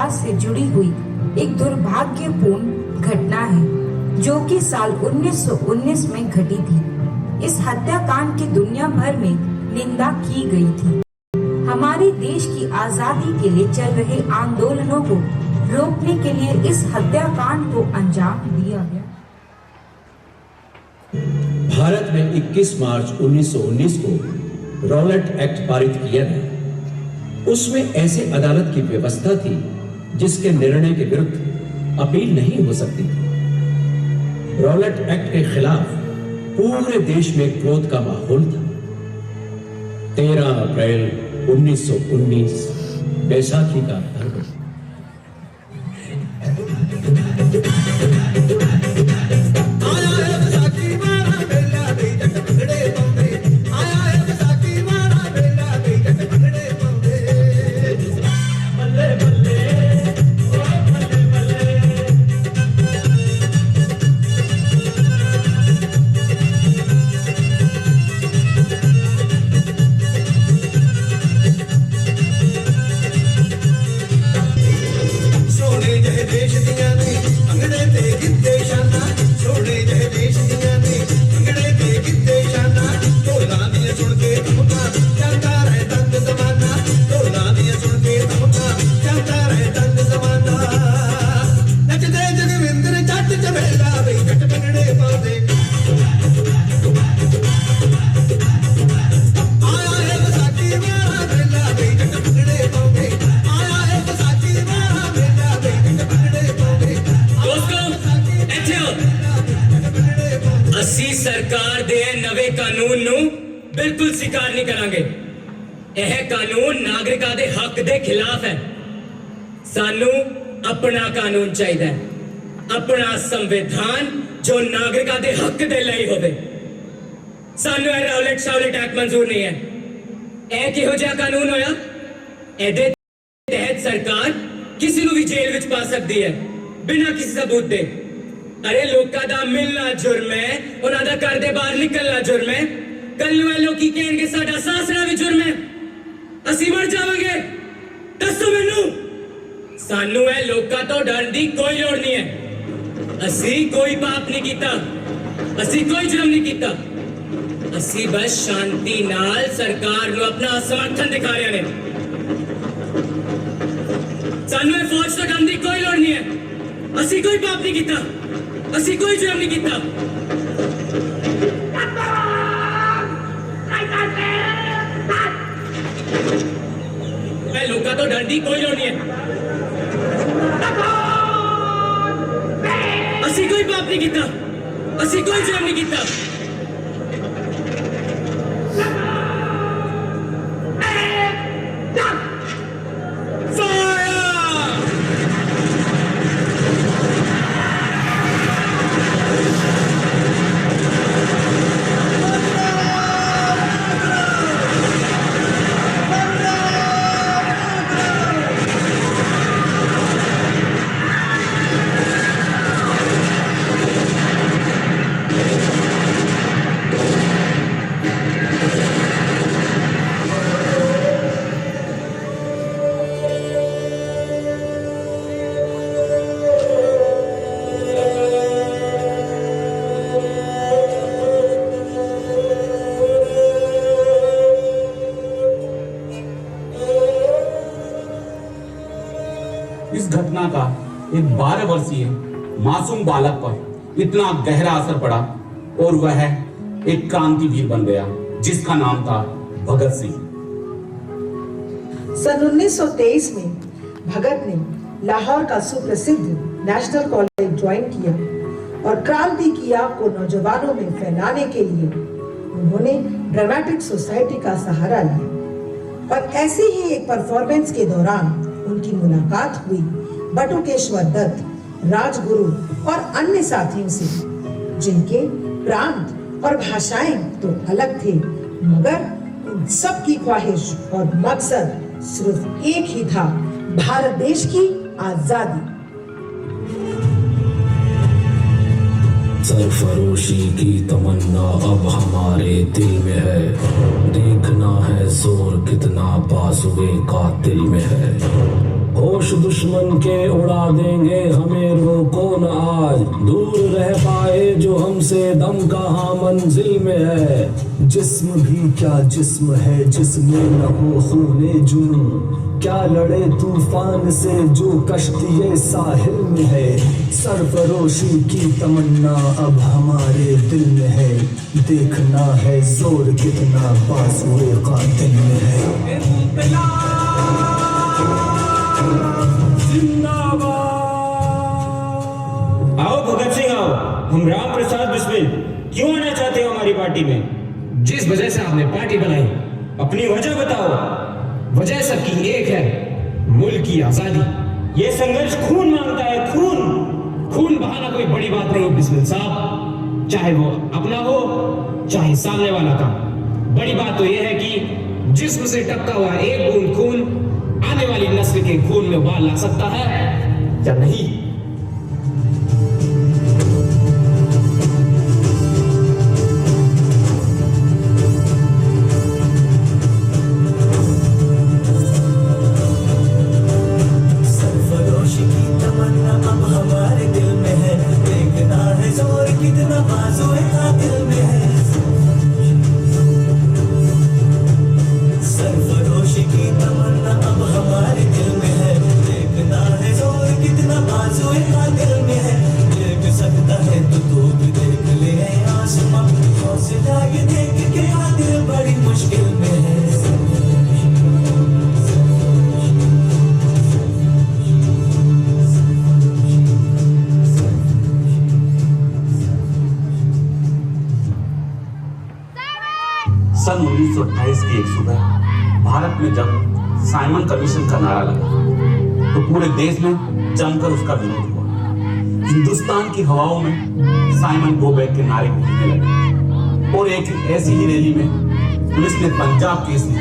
इतिहास से जुड़ी हुई एक दुर्भाग्यपूर्ण घटना है जो कि साल 1919 में घटी थी। इस हत्याकांड की दुनिया भर में निंदा की गई थी। हमारे देश की आजादी के लिए चल रहे आंदोलनों को रोकने के लिए इस हत्याकांड को अंजाम दिया गया। भारत में 21 मार्च 1919 को रॉलेट एक्ट पारित किया गया। उसमें ऐसे अदालत की व्यवस्था थी जिसके निर्णय के विरुद्ध अपील नहीं हो सकती थी। रॉलेट एक्ट के खिलाफ पूरे देश में क्रोध का माहौल था। 13 अप्रैल 1919 बैसाखी का पर्व। सरकार दे नवे कानून नू बिल्कुल स्वीकार नहीं करांगे। यह कानून नागरिकां दे हक दे खिलाफ है। सानू अपना कानून चाहिए, अपना संविधान जो नागरिकां दे हक दे लई होवे। सानू रॉलेट शॉलेट एक्ट मंजूर नहीं है। यह किहो जिहा कानून होया एदे तहत सरकार किसी नू भी जेल विच पा सकती है बिना किसी सबूत दे। अरे लोकां दा मिलना जुर्म है, उन्हां दा घर दे बाहर निकलना जुर्म है। कल नूं लोग की कहणगे साडा सासरा भी जुर्म है, असीं मर जावांगे। दसो मैनू, सानू ए लोकां तो डरन दी कोई लोड़ नहीं है। असीं कोई पाप नहीं कीता, असीं कोई जुर्म नहीं कीता। असीं बस शांति नाल सरकार नूं अपना समर्थन दिखा रहे हैं। सानू ए फौज तो डरन दी कोई लोड़ नहीं है। असीं कोई पाप नहीं कीता, असीं कोई जुर्म नहीं कीता। मैं लोका तो डर दी कोई लोड़ नहीं है। असीं कोई पाप नहीं कीता, असीं कोई जुर्म नहीं कीता। इस घटना का एक 12 वर्षीय मासूम बालक पर इतना गहरा असर पड़ा और वह एक क्रांतिवीर बन गया जिसका नाम था भगत सिंह। सन 1923 में भगत ने लाहौर का सुप्रसिद्ध नेशनल कॉलेज ज्वाइन किया और क्रांति की आग को नौजवानों में फैलाने के लिए उन्होंने ड्रामेटिक सोसाइटी का सहारा लिया। और ऐसे ही एक परफॉर्मेंस के दौरान उनकी मुलाकात हुई बटुकेश्वर दत्त, राजगुरु और अन्य साथियों से, जिनके प्रांत और भाषाएं तो अलग थे, मगर उन सब की ख्वाहिश और मकसद सिर्फ एक ही था, भारत देश की आजादी। सरफरोशी की तमन्ना अब हमारे दिल में है, देखना है जोर कितना बाजुए का दिल में है। होश दुश्मन के उड़ा देंगे, हमें रोको न आज। दूर रह पाए जो हमसे, दम कहाँ मंजिल में है। जिस्म भी क्या जिस्म है जिसमें न हो खूने जुनून। क्या लड़े तूफान से जो कश्ती साहिल में है। सरफरोशी की तमन्ना अब हमारे दिल में है। देखना है जोर कितना बाजुए कातिल में है। आओ भगत सिंह आओ, हम राम प्रसाद बिस्मिल। क्यों आना चाहते हो हमारी पार्टी में? जिस वजह से आपने पार्टी बनाई, अपनी वजह बताओ। वजह सबकी एक है, मुल्क की आजादी। ये संघर्ष खून मांगता है, खून। खून बहाना कोई बड़ी बात नहीं बिस्मिल साहब, चाहे वो अपना हो चाहे सामने वाला का। बड़ी बात तो यह है कि जिस्म से टपका हुआ एक बूंद खून आने वाली नस्ल के खून में उबाल ला सकता है या नहीं। सन 1928 की एक सुबह भारत में जब साइमन कमीशन का नारा लगा तो पूरे देश में जमकर उसका विरोध हुआ। हिंदुस्तान की हवाओं में साइमन गो बैक के नारे गूंजने लगे और एक ऐसी ही रैली में पुलिस ने पंजाब केसरी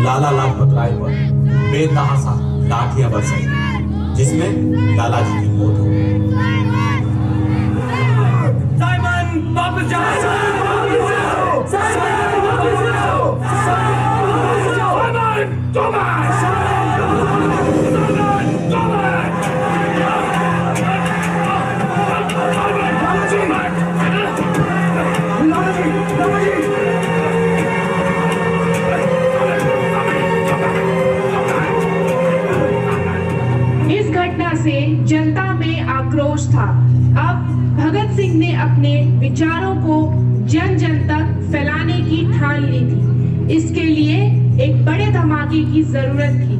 लाला लाजपत राय पर बेतहाशा लाठियां बरसाई, जिसमें लाला जी की मौत हो गई। साइमन वापस जाओ। इस घटना से जनता में आक्रोश था। अब भगत सिंह ने अपने विचारों को जन जन तक फैलाने की ठान ली थी। इसके लिए एक बड़े धमाके की जरूरत थी।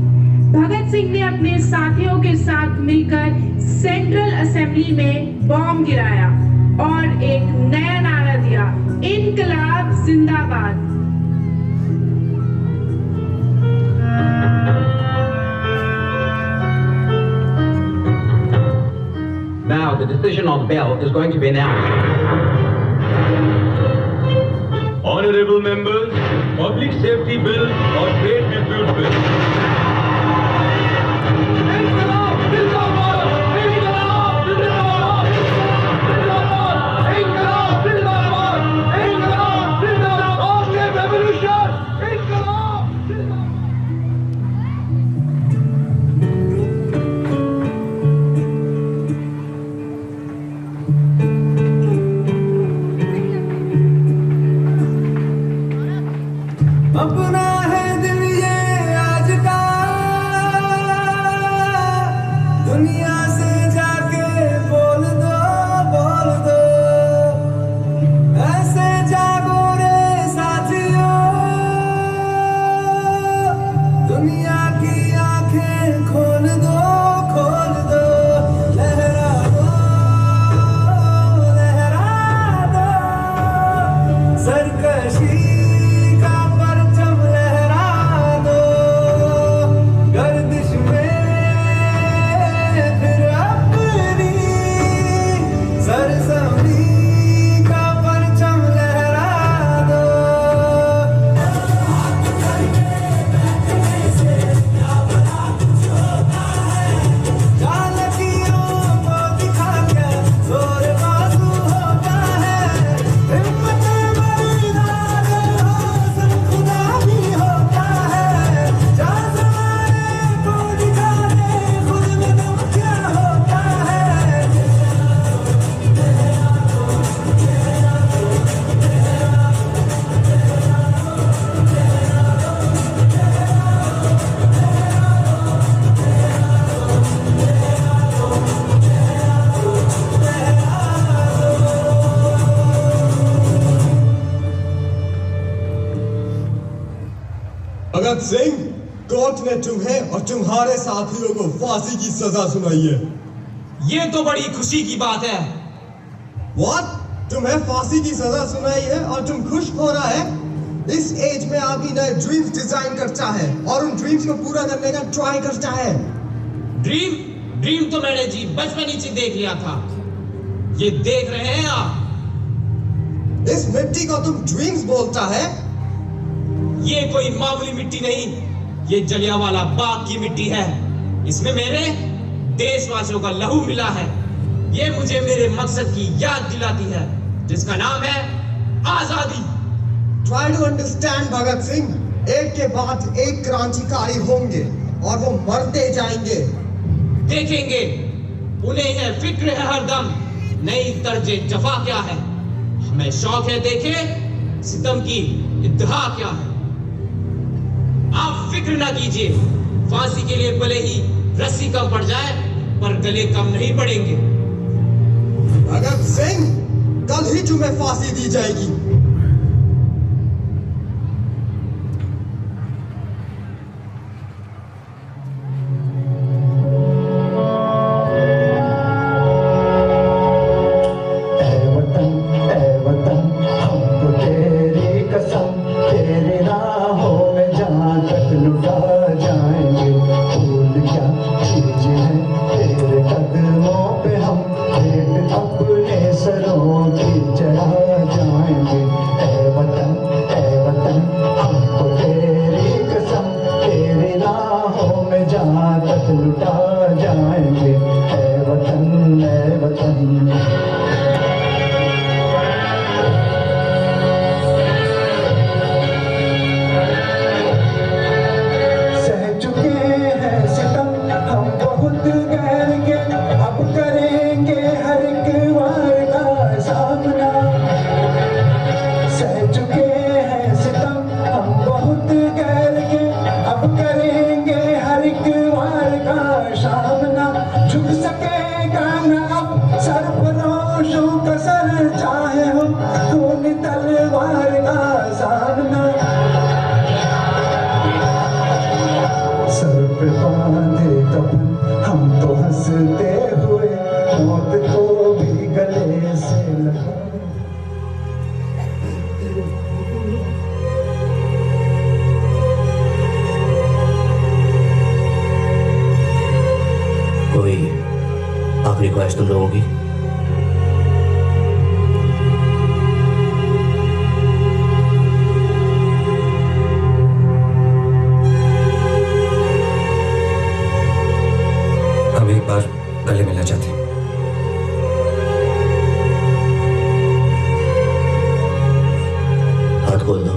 भगत सिंह ने अपने साथियों के साथ मिलकर सेंट्रल असेंबली में बॉम्ब गिराया और एक नया नारा दिया, इनकलाब जिंदाबाद। Now the decision on bail is going to be announced. Honorable members, Public Safety Bill or Trade Dispute Bill. अपना है दिन ये आज का, दुनिया से जाके बोल दो, ऐसे जागो रे साथियों, दुनिया की आंखें खोल दो, लहरा दो, सरकशी फिर भगत सिंह, कोर्ट ने तुम्हें और तुम्हारे साथियों को फांसी की सजा सुनाई है। ये तो बड़ी खुशी की बात है। What? तुम्हें फांसी की सजा सुनाई है और तुम खुश हो रहा है? इस एज में आदमी नए ड्रीम्स डिजाइन करता है और उन ड्रीम्स को पूरा करने का ट्राई करता है। ड्रीम तो मैंने जी बचपन ही से देख लिया था। ये देख रहे हैं आप? इस मिट्टी को तुम ड्रीम्स बोलता है? ये कोई मामूली मिट्टी नहीं, ये जलियांवाला बाग की मिट्टी है। इसमें मेरे देशवासियों का लहू मिला है। ये मुझे मेरे मकसद की याद दिलाती है, जिसका नाम है आजादी। Try to understand Bhagat Singh, एक के बाद एक क्रांतिकारी होंगे और वो मरते जाएंगे। देखेंगे, उन्हें यह फिक्र है हरदम नई तर्जे जफा क्या है। हमें शौक है देखे सितम की इंतहा क्या है। आप फिक्र ना कीजिए, फांसी के लिए भले ही रस्सी कम पड़ जाए पर गले कम नहीं पड़ेंगे। भगत सिंह, कल ही तुम्हें फांसी दी जाएगी। आखिरी ख्वाहिश तुम लोगों की? हम एक बार गले मिलना चाहते हैं। हाथ खोल दो।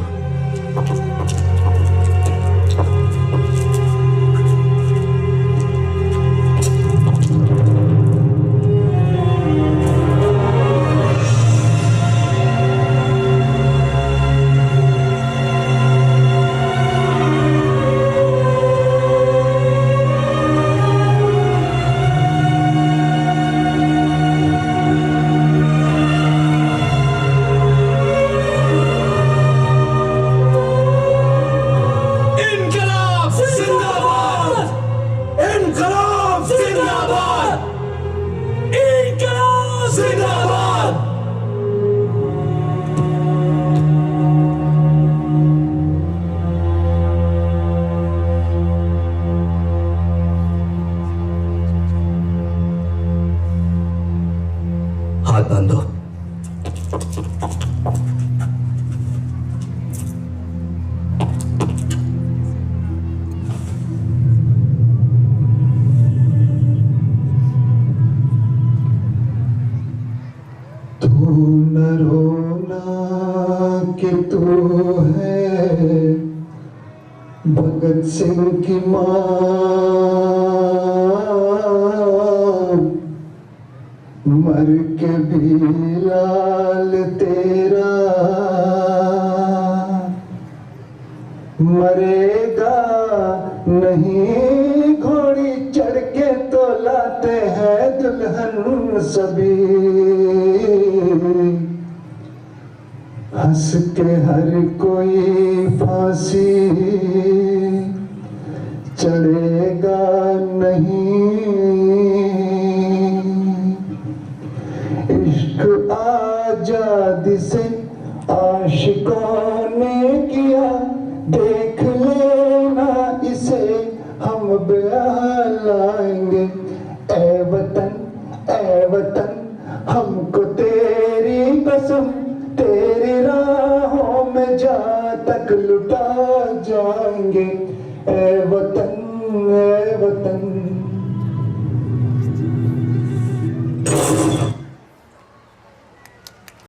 हाथ बांधो। तू न रोना कि तू है भगत सिंह की मां, मर के भी लाल तेरा मरेगा नहीं। घोड़ी चढ़ के तो लाते हैं दुल्हन सभी, हंस के हर कोई फांसी चढ़ेगा नहीं। इश्क आजादी से आशिकों ने किया, देख लेना इसे हम ब्याह लाएंगे। ऐ वतन हमको तेरी कसम, तेरी राहों में जा तक लुटा जाएंगे।